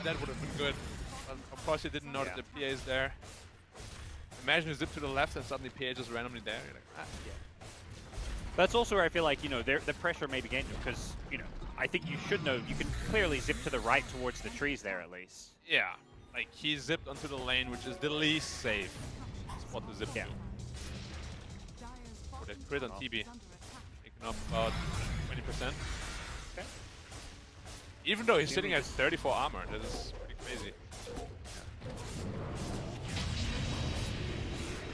That would have been good. But of course, he didn't know that the PA is there. Imagine you zip to the left and suddenly PA just randomly there. You're like, ah. Yeah. That's also where I feel like, you know, the pressure may begin because, you know, I think you should know you can clearly zip to the right towards the trees there at least. Yeah, like he zipped onto the lane, which is the least safe spot to zip to. For the crit on TB, taking up about 20%. Okay. Even though he's sitting at 34 armor, that is pretty crazy.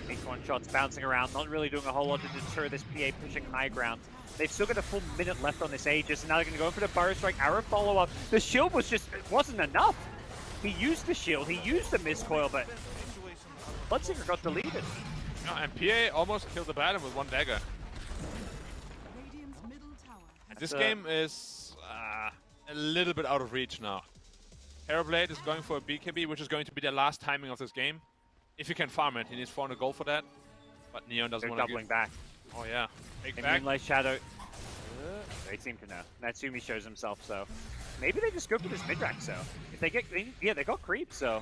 H1 shots bouncing around, not really doing a whole lot to deter this PA pushing high ground. They've still got a full minute left on this Aegis, and now they're going to go for the Burrow Strike arrow follow-up. The shield was just, it wasn't enough. He used the shield, he used the miscoil, but Bloodseeker got deleted. No, and PA almost killed the Baron with one dagger. And this game is a little bit out of reach now. Terrorblade is going for a BKB, which is going to be the last timing of this game. If you can farm it, he needs 400 gold for that. But Neon doesn't want to doubling back. Oh yeah, take And back. Moonlight Shadow. They seem to know. Natsumi shows himself, so maybe they just go for this mid-rank. So if they get, yeah, they got creep. So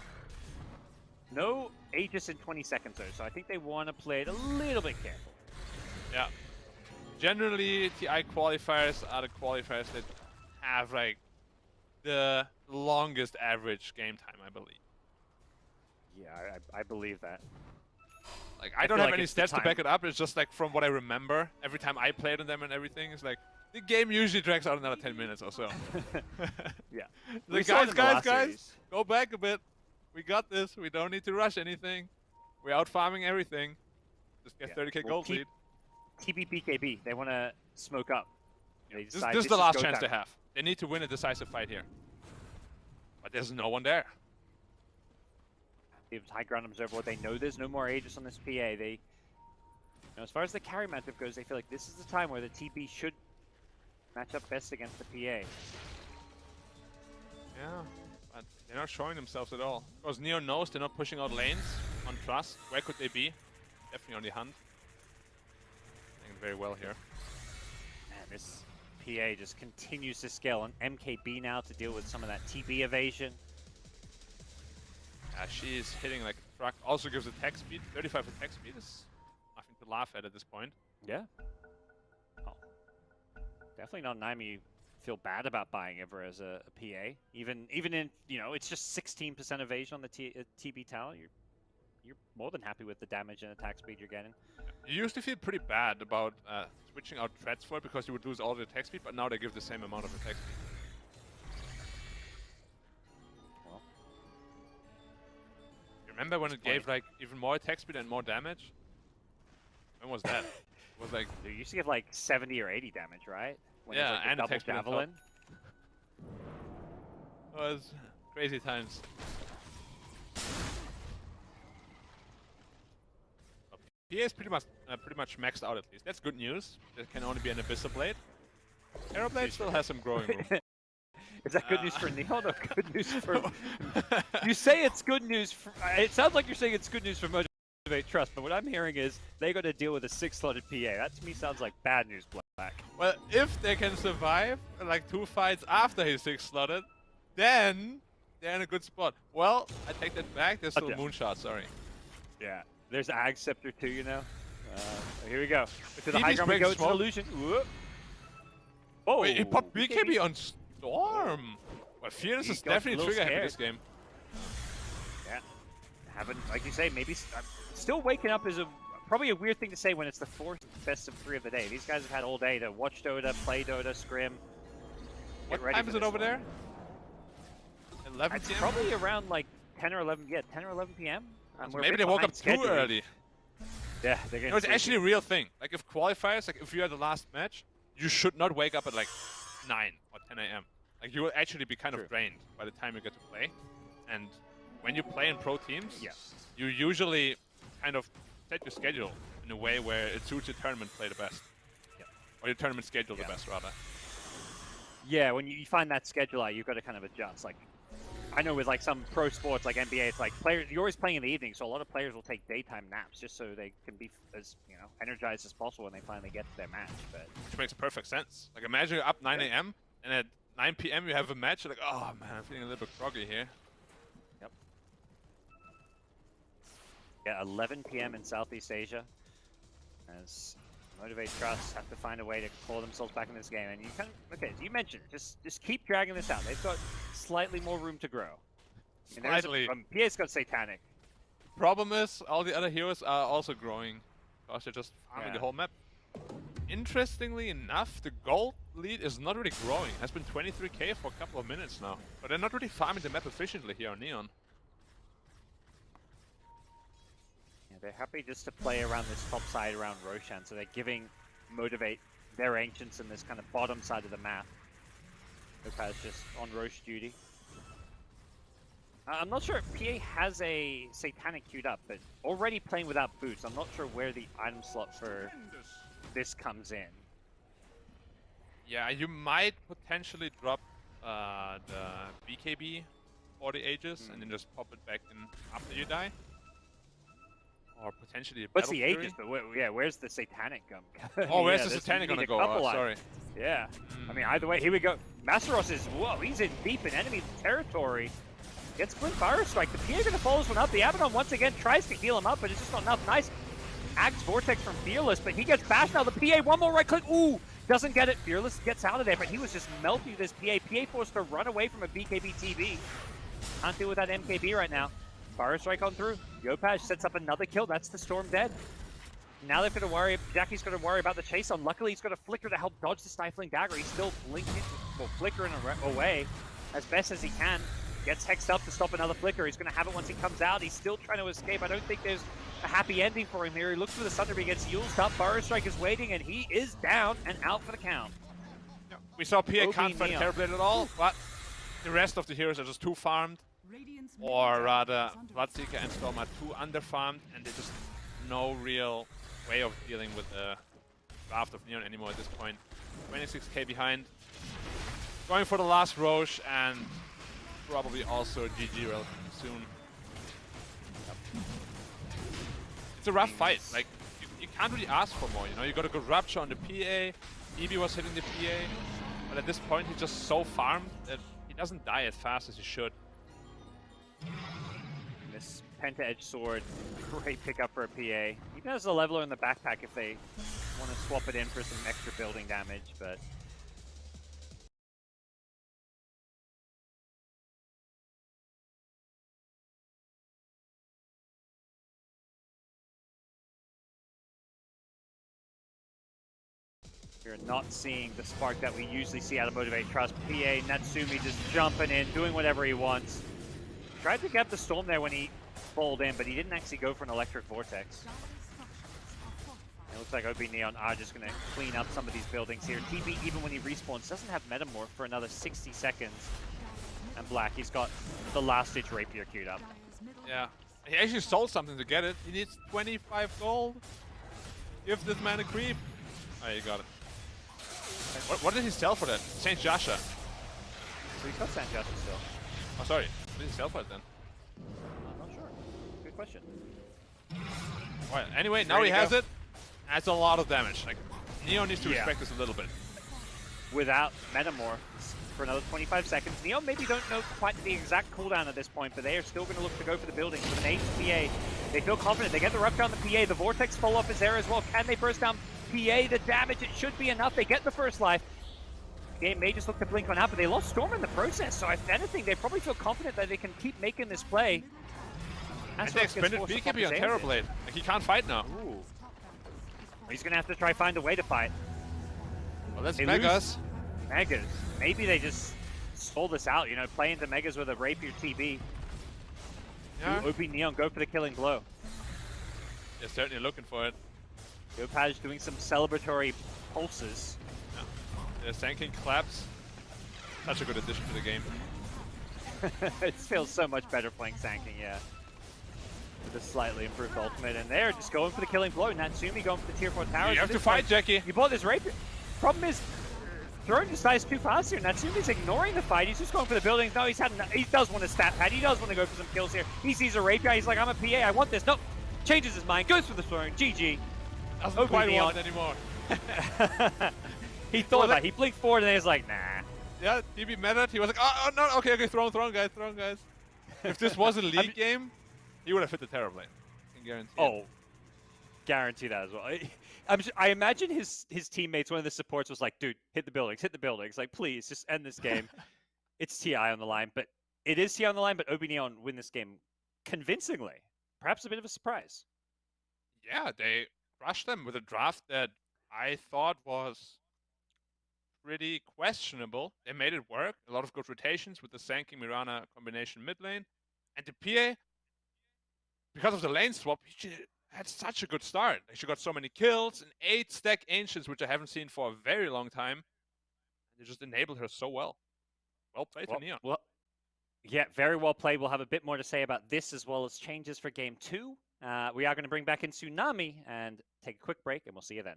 no Aegis in 20 seconds though. So I think they want to play it a little bit careful. Yeah. Generally, TI qualifiers are the qualifiers that have like the longest average game time, I believe. Yeah, I believe that. Like, I don't have any stats to back it up. It's just like from what I remember, every time I played on them and everything, it's like the game usually drags out another 10 minutes or so. Yeah. Like, guys, go back a bit. We got this. We don't need to rush anything. We're out farming everything. Just get 30k gold lead. TBPKB, they want to smoke up. This is the last chance they have. They need to win a decisive fight here. But there's no one there. Gives high ground observer. They know there's no more Aegis on this PA. They, you know, as far as the carry matchup goes, they feel like this is the time where the TB should match up best against the PA. Yeah, but they're not showing themselves at all. Because Neo knows they're not pushing out lanes on Trust. Where could they be? Definitely on the hunt. Playing very well here. Man, this PA just continues to scale on MKB now to deal with some of that TB evasion. She's hitting like a truck. Also gives attack speed. 35 attack speed is nothing to laugh at this point. Yeah. Oh. Definitely not Naimi you feel bad about buying ever as a PA. Even in, you know, it's just 16% evasion on the TB talent. You're more than happy with the damage and attack speed you're getting. You used to feel pretty bad about switching out threats for it because you would lose all the attack speed, but now they give the same amount of attack speed. Remember when it gave like even more attack speed and more damage? When was that? It was like it used to give like 70 or 80 damage, right? When yeah, it was like and double attack speed. javelin. It was crazy times. PA is pretty much maxed out at least. That's good news. There can only be an Abyssal Blade. Terrorblade still has some growing room. Is that good news for Neon or good news for... You say it's good news for... It sounds like you're saying it's good news for Motivate.Trust, but what I'm hearing is they got to deal with a 6-slotted PA. That to me sounds like bad news, Black. Well, if they can survive like 2 fights after he's 6-slotted, then they're in a good spot. Well, I take that back. There's still Moonshot, sorry. Yeah, there's Ag Scepter too, you know. Here we go. To the high ground we go. It's an illusion. Oh, wait, he popped BKB on Storm. Well, Fearless is definitely trigger happy this game. Yeah, haven't, like you say, maybe still waking up is probably a weird thing to say when it's the 4th best of 3 of the day. These guys have had all day to watch Dota, play Dota, scrim. What time is it over there? 11 It's PM? probably around like 10 or 11. Yeah, 10 or 11 PM. So maybe they woke up too early. Yeah, they're gonna. No, it's actually a real thing. Like if qualifiers, like if you're at the last match, you should not wake up at like 9 or 10 AM. Like you will actually be kind of drained by the time you get to play. And when you play in pro teams, you usually kind of set your schedule in a way where it suits your tournament play the best. Or your tournament schedule the best, rather. Yeah, when you find that schedule out, you've got to kind of adjust. Like, I know with like some pro sports like NBA, it's like players, you're always playing in the evening, so a lot of players will take daytime naps just so they can be as, you know, energized as possible when they finally get to their match. But which makes perfect sense. Like imagine you're up 9 AM and at 9 p.m. you have a match. You're like, oh man, I'm feeling a little bit groggy here. Yep. Yeah, 11 p.m. in Southeast Asia. As Motivate.Trust have to find a way to claw themselves back in this game. And you kind of, okay, as you mentioned, just keep dragging this out. They've got slightly more room to grow. Slightly. PA's got Satanic. Problem is, all the other heroes are also growing. Because they're just farming the whole map. Interestingly enough, the gold lead is not really growing. It has been 23k for a couple of minutes now. But they're not really farming the map efficiently here on Neon. Yeah, they're happy just to play around this top side around Roshan, so they're giving Motivate their ancients in this kind of bottom side of the map. Opaz just on Roche duty. I'm not sure if PA has a Satanic queued up, but already playing without boots. I'm not sure where the item slot for this comes in. Yeah, you might potentially drop the BKB for the Aegis and then just pop it back in after you die. Or potentially a What's Battle the Fury. Aegis? But where's the Satanic gun? Oh, where's yeah, the Satanic gonna go? Sorry. Yeah. I mean, either way, here we go. Masteros is, whoa, he's in deep in enemy territory. Gets Blink Fire Strike. The PA gonna follow this one up. The Abaddon once again tries to heal him up, but it's just not enough. Nice Axe Vortex from Fearless, but he gets bashed now. The PA, one more right click. Ooh, doesn't get it. Fearless gets out of there, but he was just melting this PA. PA forced to run away from a BKB TV. Can't deal with that MKB right now. Fire Strike on through. Yopaj sets up another kill. That's the Storm dead. Now they've got to worry. Jackie's got to worry about the chase on. Luckily, he's got a Flicker to help dodge the Stifling Dagger. He's still blinking, well, flickering away as best as he can. Gets hexed up to stop another Flicker. He's going to have it once he comes out. He's still trying to escape. I don't think there's a happy ending for him here. He looks for the Sunder, but he gets used up. Fire Strike is waiting, and he is down and out for the count. We saw PA can't fight Terrorblade at all, but the rest of the heroes are just too farmed. Or rather, Bloodseeker and Storm are too underfarmed, and there's just no real way of dealing with the draft of Neon anymore at this point. 26k behind. Going for the last Roche, and probably also GG relatively soon. It's a rough fight. Like, you can't really ask for more, you know? You got a good Rupture on the PA. EB was hitting the PA. But at this point, he's just so farmed that he doesn't die as fast as he should. This Penta Edge Sword, great pickup for a PA. Even has a leveler in the backpack if they want to swap it in for some extra building damage, but you're not seeing the spark that we usually see out of Motivate.Trust. PA, Natsumi just jumping in, doing whatever he wants. Tried to get the Storm there when he bowled in, but he didn't actually go for an Electric Vortex. It looks like OB Neon are just going to clean up some of these buildings here. TB, even when he respawns, doesn't have Metamorph for another 60 seconds. And Black, he's got the last-ditch Rapier queued up. Yeah. He actually sold something to get it. He needs 25 gold. Give this man a creep. Oh, you got it. What did he sell for that? Saint Jasha. So he's got Saint Jasha still. Oh, sorry. What did he sell for it then? I'm not sure. Good question. Well, anyway, now he has it. That's a lot of damage. Like, Neon needs to respect this a little bit. Without Metamorph for another 25 seconds. Neon maybe don't know quite the exact cooldown at this point, but they are still going to look to go for the buildings with an HPA. They feel confident. They get the Rupture on the PA. The Vortex follow-up is there as well. Can they burst down PA? The damage, it should be enough. They get the first life. Game may just look to blink on out, but they lost Storm in the process. So if anything, they probably feel confident that they can keep making this play. And they expended BKB on Terrorblade. Like, he can't fight now. Ooh. He's going to have to try find a way to fight. Well, that's Megas. Megas. Maybe they just stole this out, you know, play into Megas with a Rapier TB. Yeah. OB Neon go for the killing blow. They're certainly looking for it. Yopaj doing some celebratory pulses. Yeah. The Sanking claps. Such a good addition to the game. It feels so much better playing Sanking, yeah. With a slightly improved ultimate, and they're just going for the killing blow. Natsumi going for the tier 4 towers. You have to fight, Jackie. You bought this Rapier. Problem is, throwing just dies too fast here. Natsumi's ignoring the fight. He's just going for the buildings. No, he does want a stat pad. He does want to go for some kills here. He sees a Rapier. He's like, I'm a PA. I want this. Nope. Changes his mind. Goes for the throne. GG. Doesn't quite want it anymore. He thought about it. He blinked forward and he was like, nah. Yeah, DB mattered. He was like, oh no, okay, throw him, guys. If this was a league game, he would have hit the Terror Blade. I can guarantee it. Oh, guarantee that as well. I imagine his teammates, one of the supports was like, dude, hit the buildings. Like, please, just end this game. It's TI on the line, but it is TI on the line, but OB Neon win this game convincingly. Perhaps a bit of a surprise. Yeah, they crushed them with a draft that I thought was pretty questionable. They made it work. A lot of good rotations with the Sanking Mirana combination mid lane. And the PA, because of the lane swap, he had such a good start. Like, she got so many kills, an 8-stack Ancients, which I haven't seen for a very long time. They just enabled her so well. Well played for Neon. Well, yeah, very well played. We'll have a bit more to say about this as well as changes for Game 2. We are going to bring back in Tsunami and take a quick break, and we'll see you then.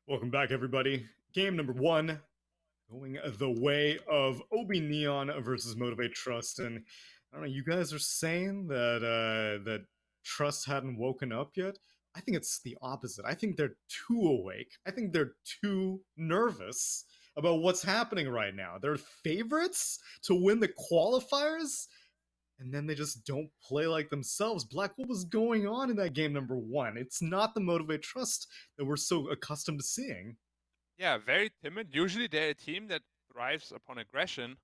Welcome back, everybody. Game number 1, going the way of OB Neon versus Motivate.Trust. And I don't know, you guys are saying that Trust hadn't woken up yet. I think it's the opposite. I think they're too awake. I think they're too nervous about what's happening right now. They're favorites to win the qualifiers, and then they just don't play like themselves. Black, what was going on in that game number 1? It's not the Motivate.Trust that we're so accustomed to seeing. Yeah, very timid. Usually they're a team that thrives upon aggression.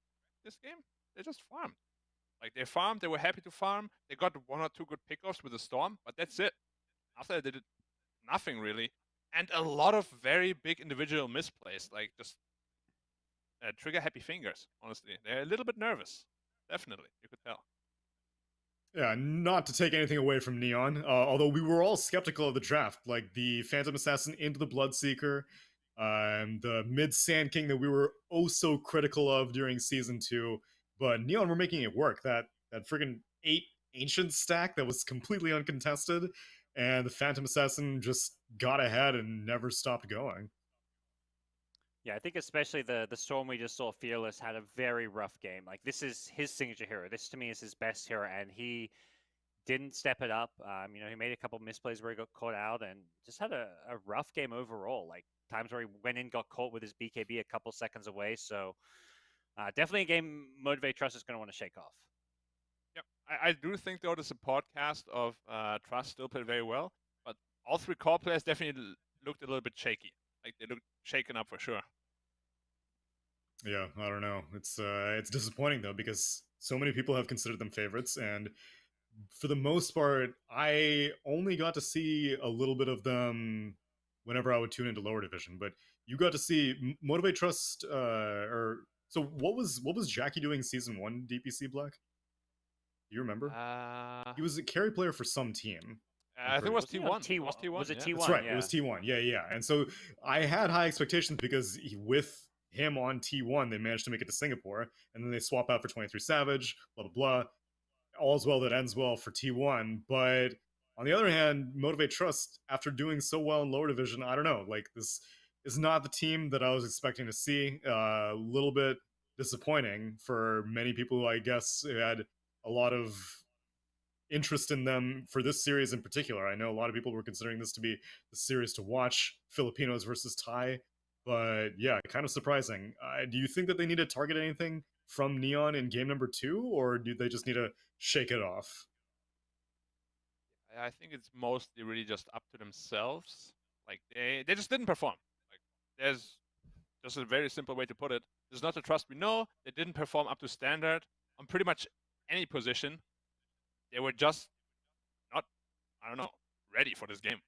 This game, they just farmed. Like, they farmed, they were happy to farm. They got 1 or 2 good pickoffs with the Storm, but that's it. After that, they did nothing really. And a lot of very big individual misplays, like just trigger happy fingers, honestly. They're a little bit nervous. Definitely, you could tell. Yeah, not to take anything away from Neon, although we were all skeptical of the draft, like the Phantom Assassin into the Bloodseeker, the mid Sand King that we were oh so critical of during Season 2, but Neon were making it work. That friggin' 8 Ancient stack that was completely uncontested, and the Phantom Assassin just got ahead and never stopped going. Yeah, I think especially the Storm we just saw, Fearless, had a very rough game. Like, this is his signature hero. This, to me, is his best hero, and he didn't step it up. You know, he made a couple misplays where he got caught out and just had a rough game overall. Like, times where he went in, got caught with his BKB a couple seconds away. So, definitely a game Motivate.Trust is going to want to shake off. Yep. I do think, though, the support cast of Trust still played very well, but all 3 core players definitely looked a little bit shaky. Like, they looked shaken up for sure. Yeah, I don't know. It's disappointing though, because so many people have considered them favorites, and for the most part, I only got to see a little bit of them whenever I would tune into lower division. But you got to see Motivate.Trust, or so what was Jackie doing season 1 DPC Black? Do you remember? He was a carry player for some team. I think it was T1. T1. Was it yeah. T1? That's right. Yeah. It was T1. Yeah. And so I had high expectations because with him on T1, they managed to make it to Singapore, and then they swap out for 23 Savage, blah, blah, blah. All's well that ends well for T1. But on the other hand, Motivate.Trust, after doing so well in lower division, I don't know, like this is not the team that I was expecting to see. A little bit disappointing for many people who I guess had a lot of interest in them for this series in particular. I know a lot of people were considering this to be the series to watch, Filipinos versus Thai. But yeah, kind of surprising. Do you think that they need to target anything from Neon in game number 2, or do they just need to shake it off? I think it's mostly really just up to themselves. Like they just didn't perform. Like there's just a very simple way to put it. There's not the trust we know. They didn't perform up to standard on pretty much any position. They were just not, I don't know, ready for this game.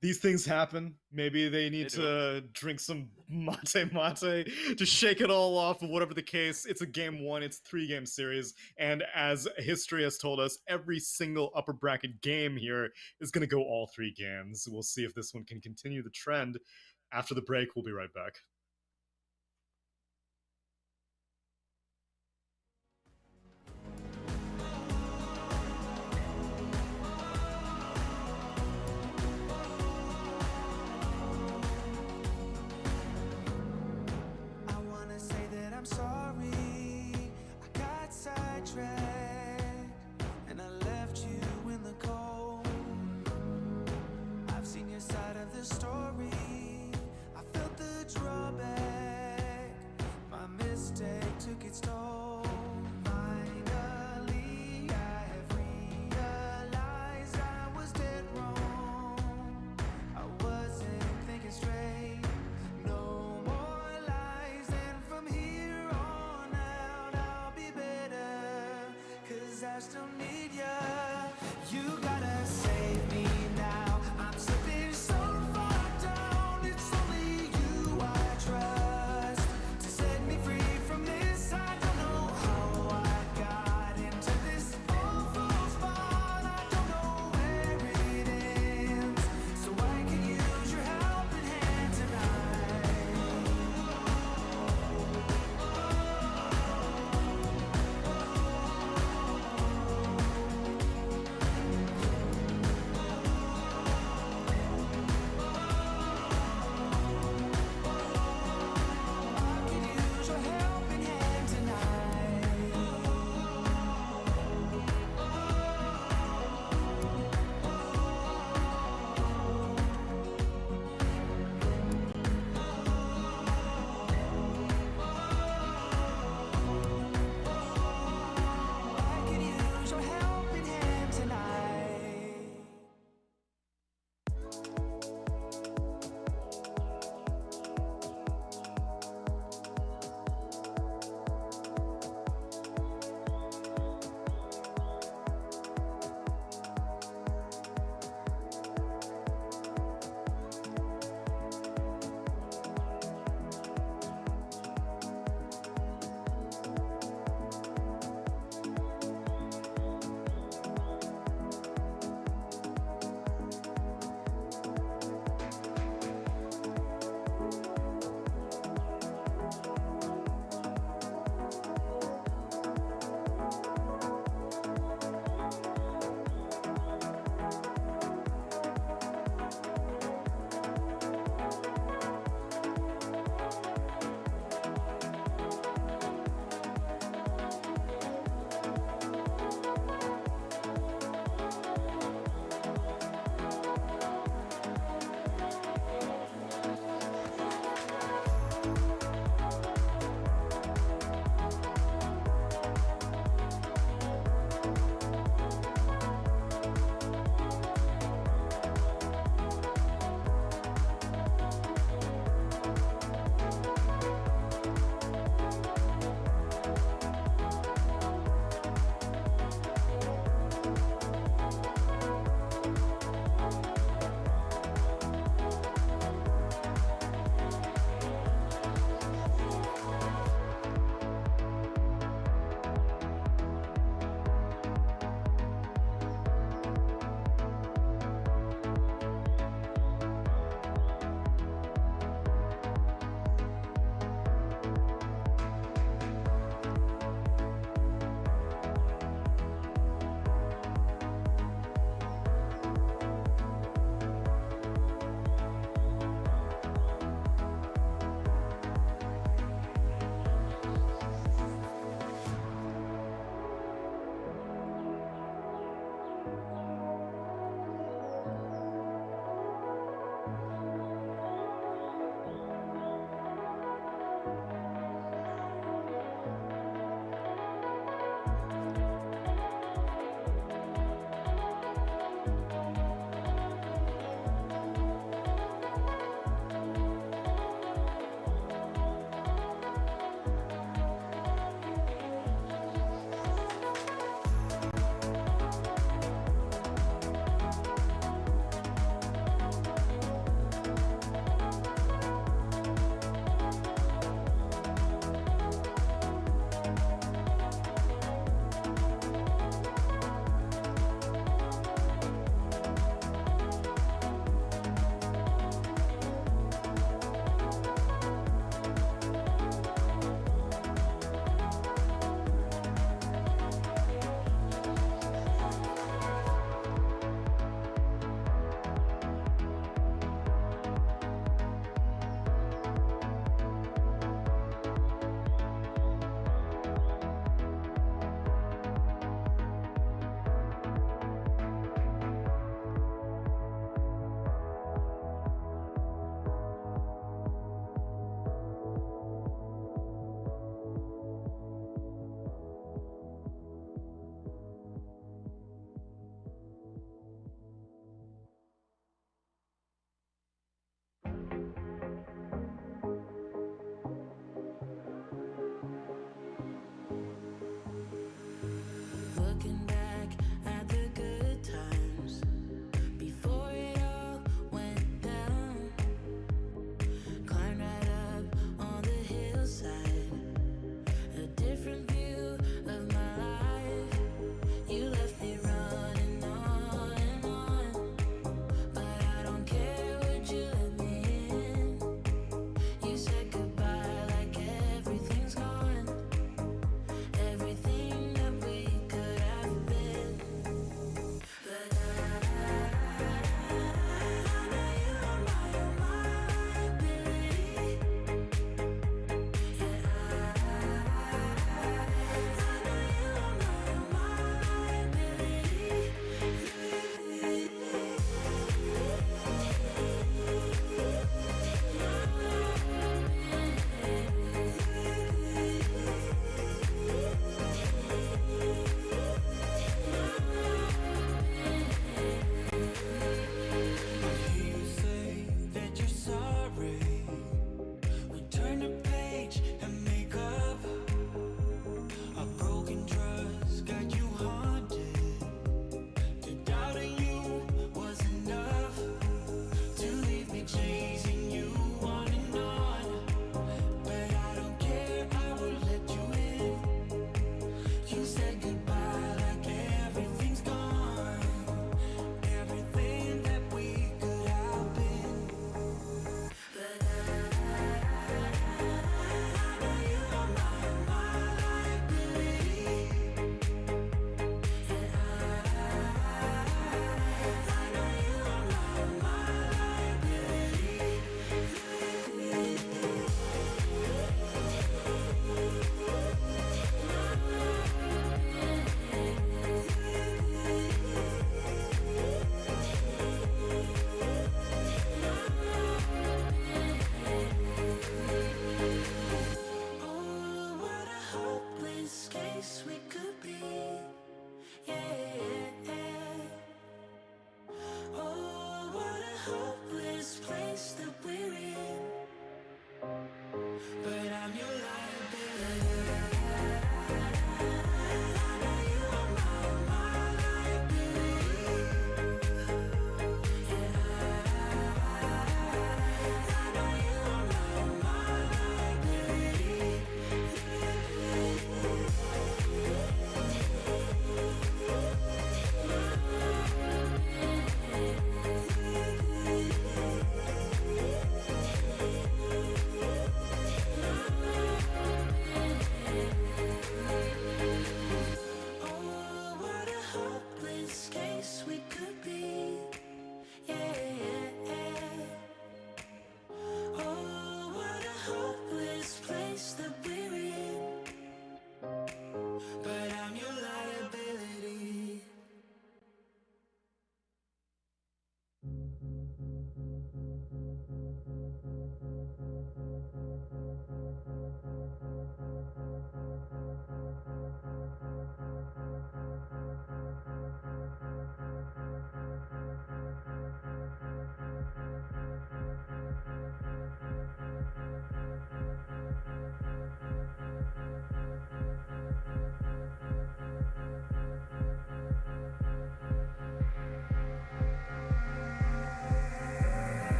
These things happen. Maybe they need to drink some mate to shake it all off, or whatever the case. It's a game 1, it's 3-game series, and as history has told us, every single upper bracket game here is going to go all 3 games. We'll see if this one can continue the trend. After the break, we'll be right back. I'm sorry, I got sidetracked and I left you in the cold. I've seen your side of the story, I felt the drawback.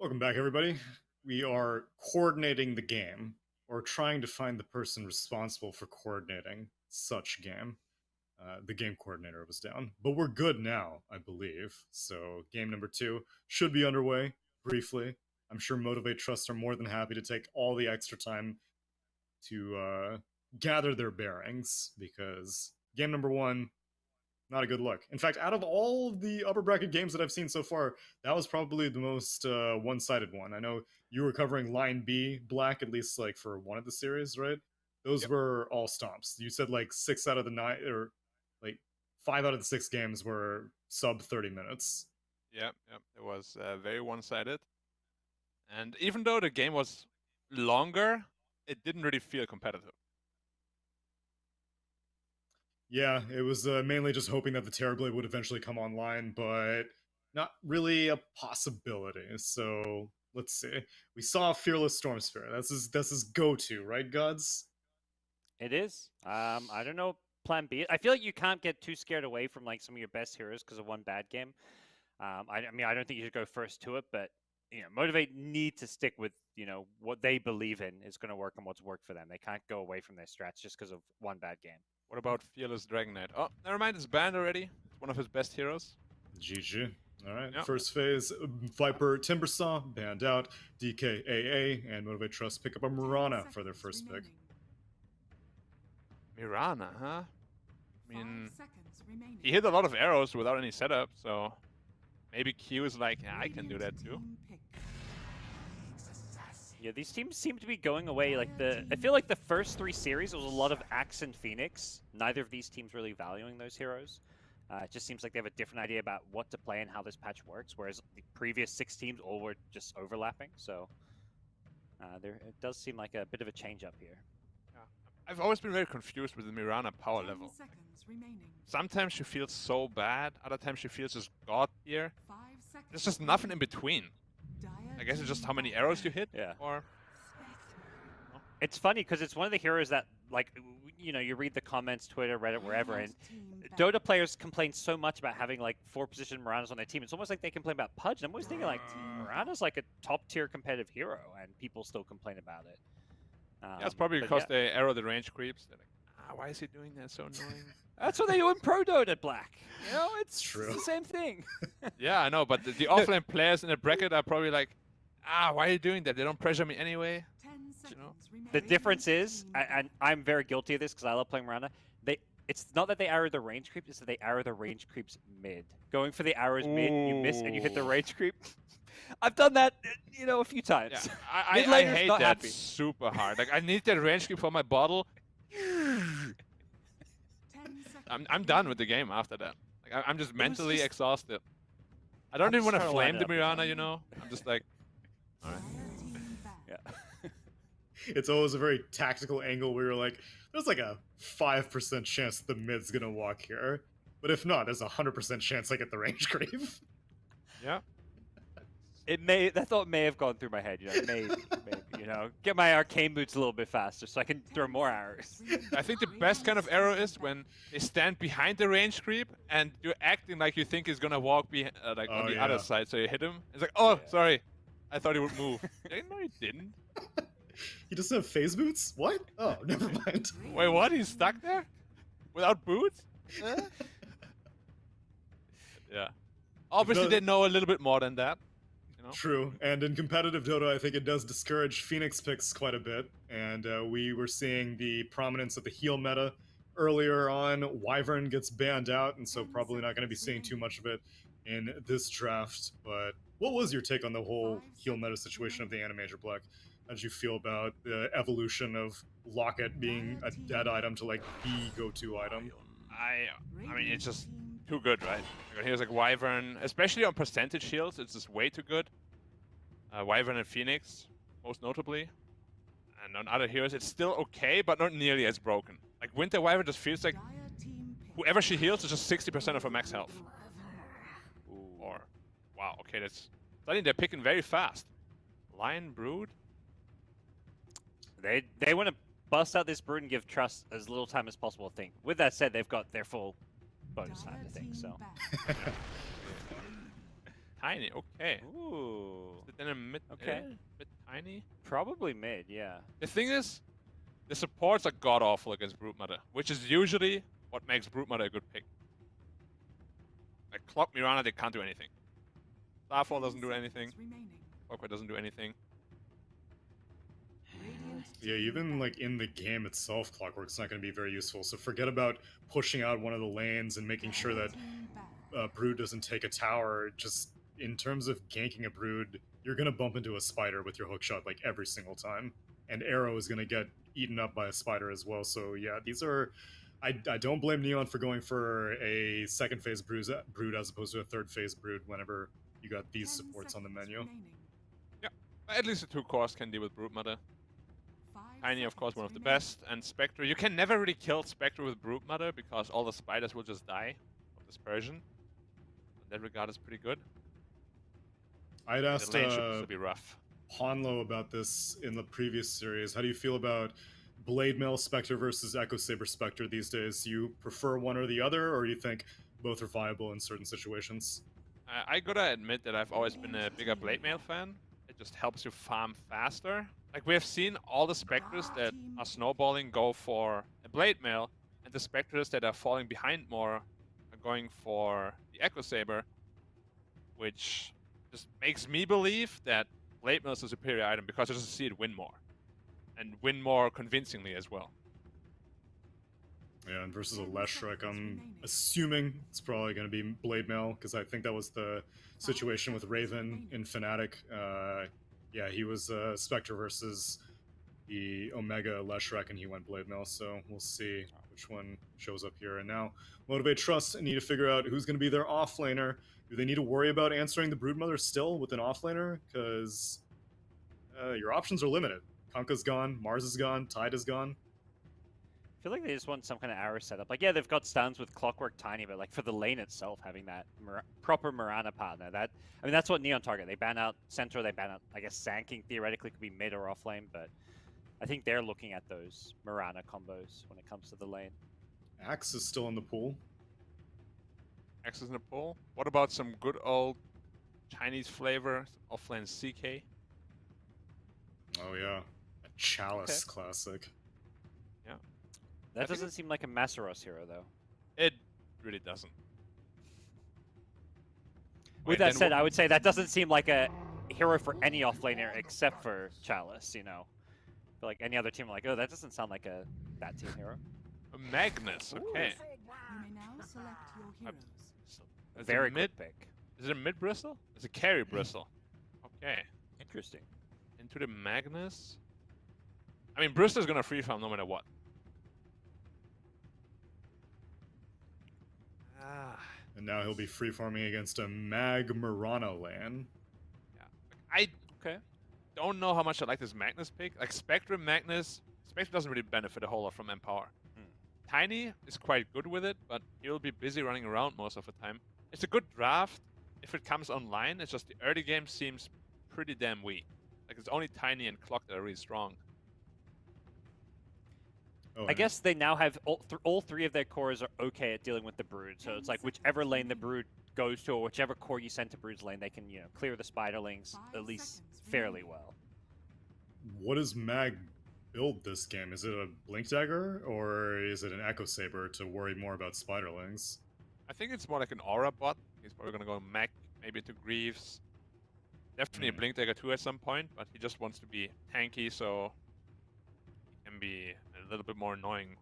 Welcome back, everybody. We are coordinating the game, or trying to find the person responsible for coordinating such game. The game coordinator was down, but we're good now, I believe. So game number 2 should be underway briefly. I'm sure Motivate.Trust are more than happy to take all the extra time to gather their bearings, because game number 1, not a good look. In fact, out of all the upper bracket games that I've seen so far, that was probably the most one-sided one. I know you were covering Line B, Black, at least like for one of the series, right? Those were all stomps. You said like 6 out of the 9, or like 5 out of the 6 games were sub 30 minutes. Yeah, it was very one-sided. And even though the game was longer, it didn't really feel competitive. Yeah, it was mainly just hoping that the Terrorblade would eventually come online, but not really a possibility. So let's see. We saw Fearless Storm Spirit. That's his go-to, right, Gods? It is. I don't know plan B. I feel like you can't get too scared away from like some of your best heroes because of one bad game. I mean, I don't think you should go first to it, but Motivate need to stick with what they believe in is going to work and what's worked for them. They can't go away from their strats just because of one bad game. What about Fearless Dragon Knight? Oh, never mind, it's banned already. It's one of his best heroes. GG. All right, Yep. First phase, Viper Timbersaw, banned out, DKAA, and Motivate.Trust pick up a Mirana for their first pick. Mirana, huh? I mean, he hit a lot of arrows without any setup, so maybe Q is like, yeah, I can do that too. Yeah, these teams seem to be going away. I feel like the first 3 series was a lot of Axe and Phoenix. Neither of these teams really valuing those heroes. It just seems like they have a different idea about what to play and how this patch works, whereas the previous 6 teams all were just overlapping. So it does seem like a bit of a change up here. Yeah. I've always been very confused with the Mirana power level. Sometimes she feels so bad, other times she feels just god tier. There's just nothing in between. I guess it's just how many arrows you hit. Yeah. Or it's funny because it's one of the heroes that, like, you read the comments, Twitter, Reddit, wherever, and Dota players complain so much about having like 4-position Miranas on their team. It's almost like they complain about Pudge. I'm always thinking like Mirana's like a top tier competitive hero, and people still complain about it. yeah, it's probably because they arrow the range creeps. They're like, why is he doing that? So annoying. That's what they do in Pro Dota, Black. It's True. the same thing. Yeah, I know, but the offlane players in the bracket are probably like, why are you doing that? They don't pressure me anyway. The difference is, and I'm very guilty of this because I love playing Mirana, it's not that they arrow the range creep, it's that they arrow the range creeps mid. Going for the arrows mid, you miss and you hit the range creep. I've done that, a few times. Yeah, I hate that happy. Super hard. Like, I need that range creep for my bottle. I'm done with the game after that. Like, I'm just mentally exhausted. I don't even want to flame the Mirana, I'm just like, alright. Yeah. It's always a very tactical angle where you're like, there's like a 5% chance the mid's gonna walk here. But if not, there's a 100% chance I get the range creep. Yeah. That thought may have gone through my head, maybe, get my arcane boots a little bit faster so I can throw more arrows. I think the best kind of arrow is when they stand behind the range creep and you're acting like you think he's gonna walk on the other side, so you hit him. It's like, oh, sorry, I thought he would move. No, he didn't. He doesn't have phase boots? What? Oh, never mind. Wait, what? He's stuck there? Without boots? Yeah. Obviously, they know a little bit more than that. True, and in competitive Dota, I think it does discourage Phoenix picks quite a bit, and we were seeing the prominence of the heal meta earlier on. Wyvern gets banned out, and so probably not going to be seeing too much of it in this draft, but what was your take on the whole heal meta situation of the Animator, Black? How did you feel about the evolution of Locket being a dead item to like the go-to item? I mean, it's just too good, right? Here's like Wyvern, especially on percentage heals, it's just way too good. Wyvern and Phoenix, most notably. And on other heroes, it's still okay, but not nearly as broken. Like Winter Wyvern just feels like whoever she heals is just 60% of her max health. Or, wow, okay, that's... Suddenly they're picking very fast. Lion Brood? They want to bust out this Brood and give Trust as little time as possible, I think. With that said, they've got their full bonus time, I think, so... Tiny, okay. Ooh. Is it then a mid, Okay. mid tiny? Probably mid, yeah. The thing is, the supports are god-awful against Broodmother, which is usually what makes Broodmother a good pick. Like Clock Mirana, they can't do anything. Starfall doesn't do anything. Clockwork doesn't do anything. Yeah, even like in the game itself, Clockwork's not going to be very useful. So forget about pushing out one of the lanes and making sure that Brood doesn't take a tower. Just in terms of ganking a Brood, you're going to bump into a spider with your hookshot like every single time. And Arrow is going to get eaten up by a spider as well. So yeah, these are... I don't blame Neon for going for a second phase Brood as opposed to a third phase Brood whenever you got these supports on the menu. Yeah, at least the 2 cores can deal with Broodmother. Tiny, of course, one of the best. And Spectre, you can never really kill Spectre with Broodmother because all the spiders will just die of dispersion. In that regard, it's pretty good. I'd asked The lane should be rough. Honlo about this in the previous series. How do you feel about Blade Mail Spectre versus Echo Saber Spectre these days? Do you prefer one or the other, or do you think both are viable in certain situations? I gotta admit that I've always been a bigger Blade Mail fan. It just helps you farm faster. Like, we have seen all the Spectres that are snowballing go for a Blade Mail, and the Spectres that are falling behind more are going for the Echo Saber, which just makes me believe that Blade Mail is a superior item because I just see it win more. And win more convincingly as well. Yeah, and versus a Leshrac, I'm assuming it's probably going to be Blade Mail, because I think that was the situation with Raven in Fnatic. Yeah, he was Spectre versus the Omega Leshrac, and he went Blade Mail, so we'll see which one shows up here. And now, Motivate.Trust need to figure out who's going to be their offlaner. Do they need to worry about answering the Broodmother still with an offlaner? Because your options are limited. Kunkka's gone, Mars is gone, Tide is gone. I feel like they just want some kind of arrow setup. Like, yeah, they've got stuns with Clockwork Tiny, but like for the lane itself, having that proper Mirana partner, that's what Neon target. They ban out Centaur, they ban out, I guess, Sanking theoretically could be mid or off lane, but I think they're looking at those Mirana combos when it comes to the lane. Axe is still in the pool. Axe is in the pool. What about some good old Chinese flavor, offlane CK? Oh yeah, a Chalice classic. Yeah. That doesn't seem like a Masaros hero, though. It really doesn't. With that said, I would say that doesn't seem like a hero for any offlaner except for Chalice, you know? I feel like any other team, like, oh, that doesn't sound like that team hero. A Magnus, okay. You may now select your heroes. Very good pick. Is it a mid bristle? It's a carry bristle. Okay. Interesting. Into the Magnus. I mean, Bristol's gonna free farm no matter what. And now he'll be free farming against a Mag Mirana lane. Yeah. I don't know how much I like this Magnus pick. Like Spectre Magnus doesn't really benefit a whole lot from Empower. Tiny is quite good with it, but he'll be busy running around most of the time. It's a good draft if it comes online. It's just the early game seems pretty damn weak. Like, it's only Tiny and Clock that are really strong. Oh, I guess they now have all three of their cores are okay at dealing with the Brood. So it's like whichever lane the Brood goes to, or whichever core you send to Brood's lane, they can, you know, clear the Spiderlings at least fairly well. What does Mag build this game? Is it a Blink Dagger, or is it an Echo Saber to worry more about Spiderlings? I think it's more like an Aura bot. He's probably gonna go Mech, maybe to Greaves. Definitely a Blink Dagger 2 at some point, but he just wants to be tanky, so he can be a little bit more annoying.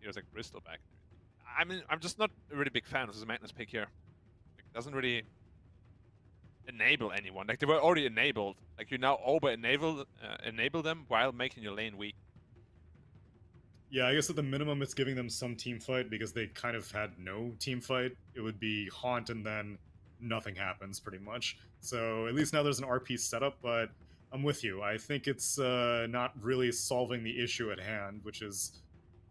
He was like Bristol back. I mean, I'm just not a really big fan of this Magnus pick here. It doesn't really enable anyone. Like, they were already enabled. Like, you now enable them while making your lane weak. Yeah, I guess at the minimum it's giving them some team fight, because they kind of had no team fight. It would be Haunt and then nothing happens, pretty much. So at least now there's an RP setup, but I'm with you. I think it's not really solving the issue at hand, which is,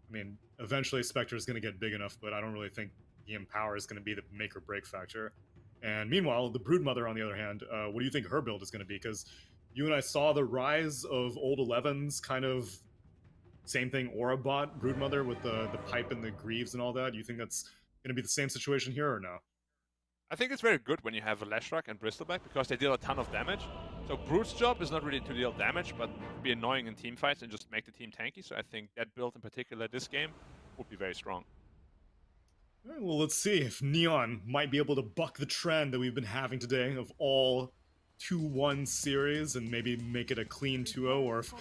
I mean, eventually Spectre is going to get big enough, but I don't really think the Empower is going to be the make or break factor. And meanwhile, the Broodmother, on the other hand, what do you think her build is going to be? Because you and I saw the rise of old 11s, kind of same thing, Aura bot, Broodmother with the pipe and the Greaves and all that. Do you think that's going to be the same situation here or no? I think it's very good when you have a Leshrac and Bristleback because they deal a ton of damage. So Brute's job is not really to deal damage, but to be annoying in team fights and just make the team tanky. So I think that build in particular this game would be very strong. All right, well, let's see if Neon might be able to buck the trend that we've been having today of all 2-1 series and maybe make it a clean 2-0, or if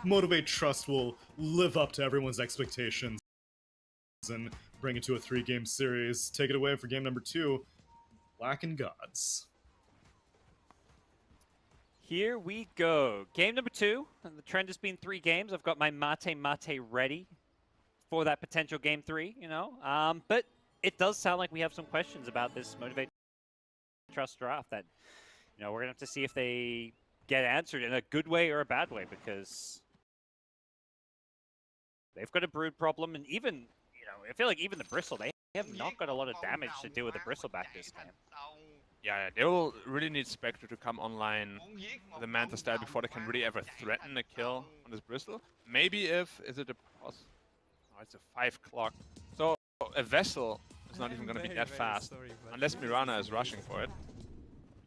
Motivate.Trust will live up to everyone's expectations and bring it to a 3-game series. Take it away for game number 2, Black and Gods. Here we go. Game number 2. And the trend has been 3 games. I've got my mate ready for that potential game 3, you know. But it does sound like we have some questions about this Motivate.Trust draft that, you know, we're going to have to see if they get answered in a good way or a bad way, because they've got a Brood problem, and even, you know, I feel like even the Bristle, they have not got a lot of damage to deal with the Bristleback this time. Yeah, they will really need Spectre to come online with the Manta style before they can really ever threaten a kill on this Bristle. Maybe if, is it a pos? Oh, it's a 5 clock. So a Vessel is not even going to be that fast, unless Mirana is rushing for it.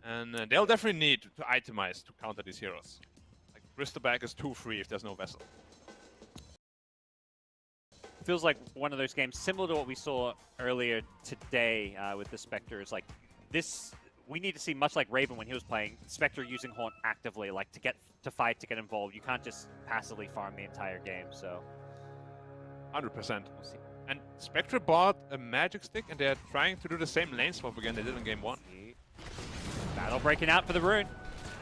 And they'll definitely need to itemize to counter these heroes. Like, Bristleback is too free if there's no Vessel. Feels like one of those games similar to what we saw earlier today with the Spectre. Is like this, we need to see, much like Raven when he was playing, Spectre using Haunt actively, like to get to fight, to get involved. You can't just passively farm the entire game, so 100%. we'll see. And Spectre bought a magic stick and they're trying to do the same lane swap again they did in game 1. Battle breaking out for the Rune.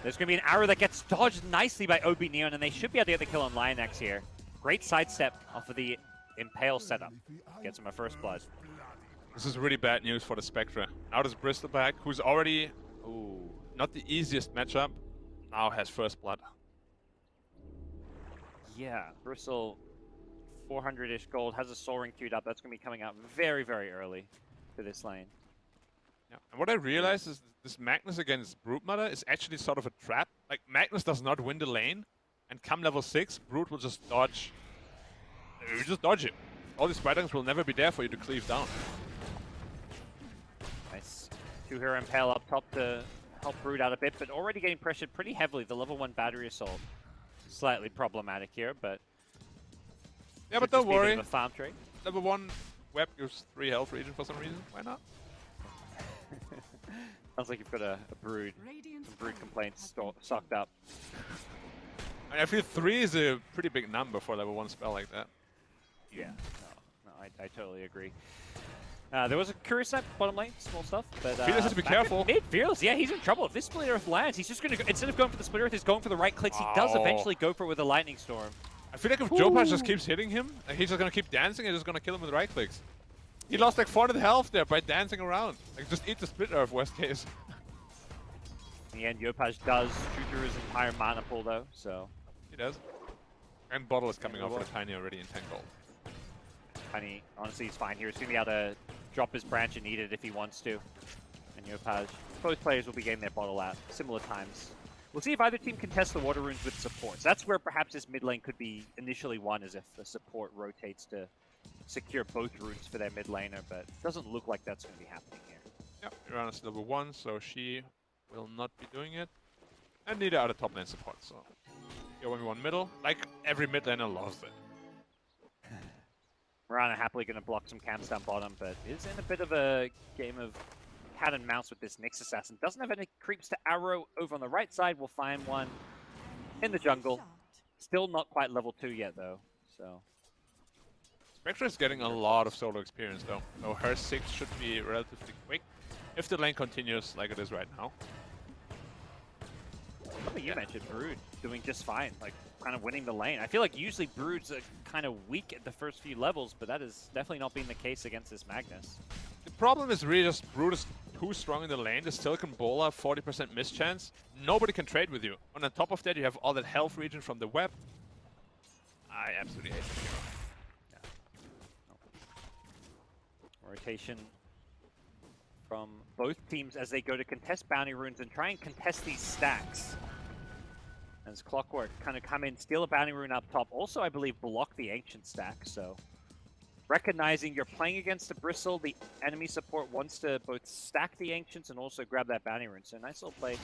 There's going to be an arrow that gets dodged nicely by OB Neon, and they should be able to get the kill on Lionex here. Great sidestep off of the Impale setup. Gets him a first blood. This is really bad news for the Spectre. Now this Bristleback, who's already not the easiest matchup, now has first blood. Yeah, Bristle, 400-ish gold, has a Soaring queued up. That's going to be coming out very, very early to this lane. Yeah. And what I realized is this Magnus against Broodmother is actually sort of a trap. Like, Magnus does not win the lane, and come level 6, Brood will just dodge. You just dodge it. All these Spiders will never be there for you to cleave down. Nice. 2-hero Impale up top to help Brood out a bit, but already getting pressured pretty heavily. The level 1 battery assault. Slightly problematic here, but yeah, but don't worry. A farm trade. Level 1 web gives 3 health regen for some reason. Why not? Sounds like you've got a Brood. Some Brood complaints socked up. I feel 3 is a pretty big number for level 1 spell like that. Yeah, no, I totally agree. There was a Curious Snap bottom lane, small stuff, but Fearless has to be careful. Mid Fearless, yeah, he's in trouble. If this Split Earth lands, he's just going to, instead of going for the Split Earth, he's going for the right clicks. He does eventually go for it with a Lightning Storm. I feel like if Joe Punch just keeps hitting him, he's just going to keep dancing and just going to kill him with right clicks. He lost like 400 health there by dancing around. Like, just eat the Split Earth, worst case. In the end, Yopaj does shoot through his entire mana pool, though, so. He does. And Bottle is coming off for the Tiny already in 10 gold. Tiny, honestly, he's fine here. He's going to be able to drop his branch and eat it if he wants to. And Yopaj, both players will be getting their Bottle at similar times. We'll see if either team can test the Water Runes with supports. That's where perhaps this mid lane could be initially won, as if the support rotates to secure both runes for their mid laner, but it doesn't look like that's going to be happening here. Yep, Mirana's level 1, so she will not be doing it. And neither are the top lane support, so you only one middle. Like, every mid laner loves it. Mirana happily going to block some camps down bottom, but is in a bit of a game of cat and mouse with this Nyx Assassin. Doesn't have any creeps to arrow over on the right side. We'll find one in the jungle. Still not quite level 2 yet, though, so. Spectre is getting a lot of solo experience, though. So her 6 should be relatively quick if the lane continues like it is right now. Something you mentioned, Brood doing just fine, like kind of winning the lane. I feel like usually Brood's kind of weak at the first few levels, but that has definitely not been the case against this Magnus. The problem is really just Brood is too strong in the lane. The Silicon Bola, 40% miss chance. Nobody can trade with you. And on top of that, you have all that health regen from the web. I absolutely hate this hero. Rotation from both teams as they go to contest bounty runes and try and contest these stacks. As Clockwork kind of come in, steal a bounty rune up top. Also, I believe, block the ancient stack, so recognizing you're playing against the Bristle, the enemy support wants to both stack the Ancients and also grab that bounty rune. So nice little play.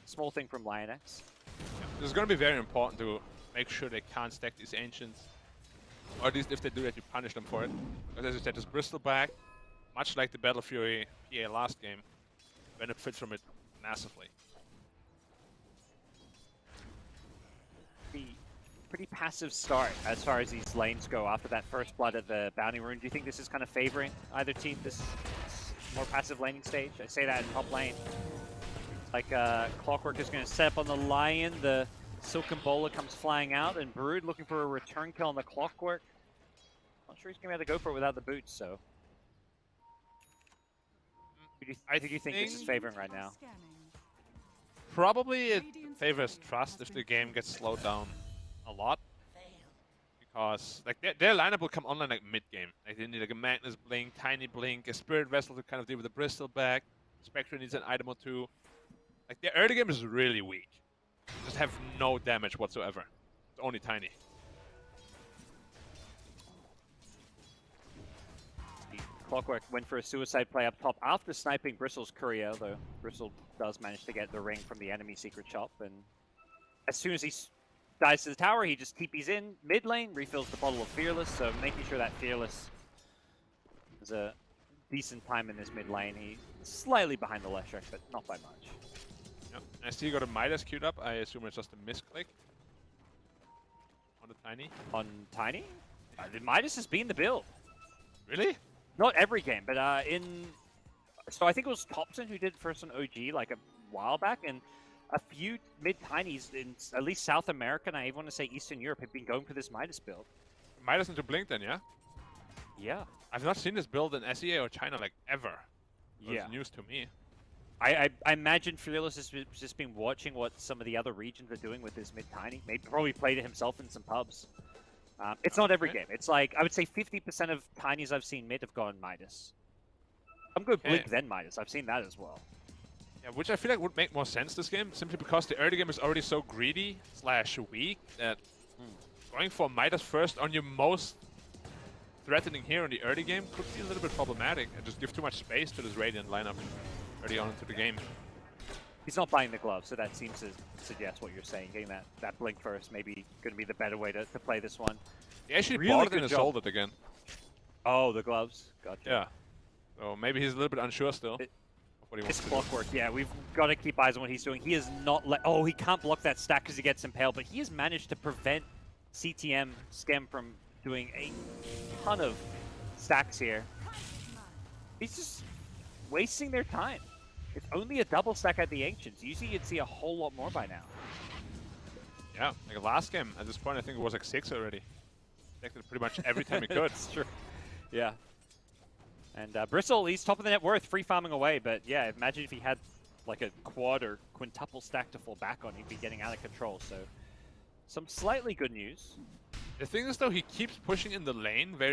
Small thing from Lionx. This is going to be very important to make sure they can't stack these Ancients. Or at least if they do that, you punish them for it. Because as you said, this Bristol back, much like the Battle Fury PA last game, benefits from it massively. Pretty passive start as far as these lanes go after that first blood at the bounty rune. Do you think this is kind of favoring either team, this more passive laning stage? I say that in top lane. Like Clockwork is going to set up on the Lion, the Silken Bowler comes flying out, and Brood looking for a return kill on the Clockwork. Not sure he's going to be able to go for it without the boots, so. Who do you think this is favoring right now? Probably it favors Trust if the game gets slowed down a lot. Because like their lineup will come online like mid-game. Like they need like a Magnus Blink, Tiny Blink, a Spirit Vessel to kind of deal with the Bristol back. Spectre needs an item or two. Like their early game is really weak. Just have no damage whatsoever. It's only Tiny. Clockwork went for a suicide play up top after sniping Bristle's courier, though Bristle does manage to get the ring from the enemy secret shop, and as soon as he dies to the tower, he just TPs in mid lane, refills the bottle of Fearless, so making sure that Fearless is a decent time in this mid lane. He's slightly behind the Leshrac, but not by much. Yep. I see you got a Midas queued up. I assume it's just a misclick on the Tiny. On Tiny? The Midas has been the build. Really? Not every game, but so I think it was Thompson who did first on OG like a while back, and a few mid-Tinies in at least South America, and I even want to say Eastern Europe, have been going for this Midas build. Midas into Blink then, yeah? Yeah. I've not seen this build in SEA or China like ever. Yeah. It's news to me. I imagine Fearless has just been watching what some of the other regions are doing with this mid-Tiny. Maybe probably played it himself in some pubs. It's not every game. It's like, I would say 50% of Tinies I've seen mid have gone Midas. I'm going Blink then Midas. I've seen that as well. Yeah, which I feel like would make more sense this game, simply because the early game is already so greedy / weak that going for Midas first on your most threatening hero in the early game could be a little bit problematic and just give too much space to this Radiant lineup early on into the game. He's not buying the glove, so that seems to suggest what you're saying. Getting that Blink first maybe going to be the better way to play this one. He actually Really bought it good and job. sold it again. Oh, the gloves. Gotcha. Yeah. So maybe he's a little bit unsure still. What he wants It's to do. Clockwork, yeah. We've got to keep eyes on what he's doing. He is not oh, he can't block that stack because he gets impaled, but he has managed to prevent CTM Skem from doing a ton of stacks here. He's just wasting their time. It's only a double stack at the Ancients. Usually you'd see a whole lot more by now. Yeah, like last game, at this point I think it was like 6 already. Stacked pretty much every time he could. That's true. Yeah. And Bristle, he's top of the net worth, free farming away, but yeah, imagine if he had like a quad or quintuple stack to fall back on, he'd be getting out of control, so some slightly good news. The thing is though, he keeps pushing in the lane very